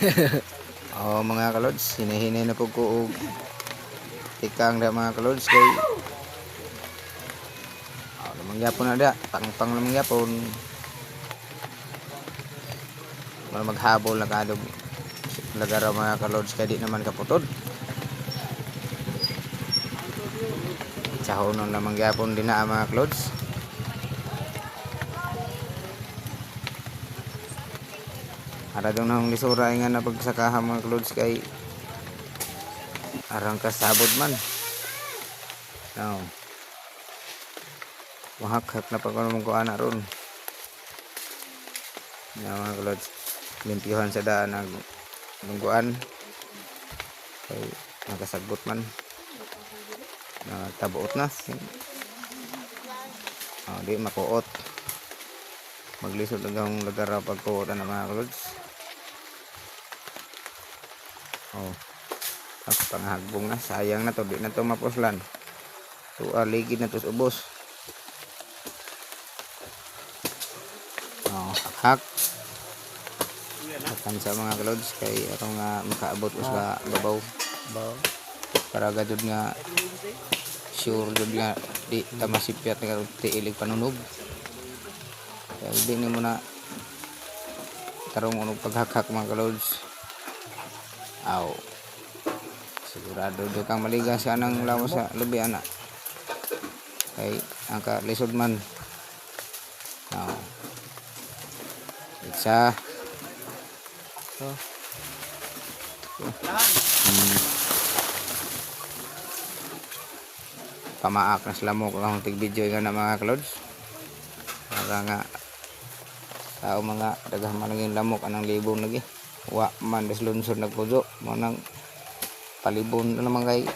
Mga kalods, hinahinay na po ko og tikang da mga kalods kay lamang yapon na da, pang lamang yapon. Wala maghabol na kadog lagara mga kalods kay di naman kaputod. Sahonon lamang yapon din na mga kalods. Ara daw nang lisura nga na pagsakahan mga kalods kay arang kasabod man. Now, mahak-hak na pagkaroon ko anak ron. Mga kalods, limpyuhan sa daan ng lungguan kay nakasagbot man, tabuot na, di makuot, maglisod hanggang lugar pagkuot na mga kalods. Panghagbong na, sayang na to, di na to mapuslan. So aligid na to sa ubos. Hak akan sa mga kalods kay atong makaabot sa babaw para gadud nga sure jud nga di ta masipyat nga tiilig panunog. Kaya di ni mo na tarong unog paghak-hak mga kalods. Sigurado do kang maligas ka ng lawas sa lubi anak kay ang lisod man. Isa pamaak na lamok lang tig video nga na mga kalods para nga tao mga daghang managing lamok anang libon lagi wa man des lunsod nagpudo mo nang palibon na naman kay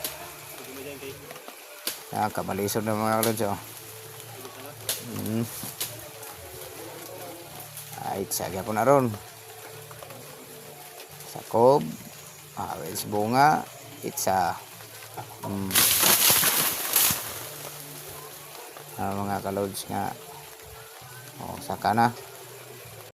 kamalisod na mga kalods. Sagya ko na ron sakob is bunga itsa mga kalods nga saka na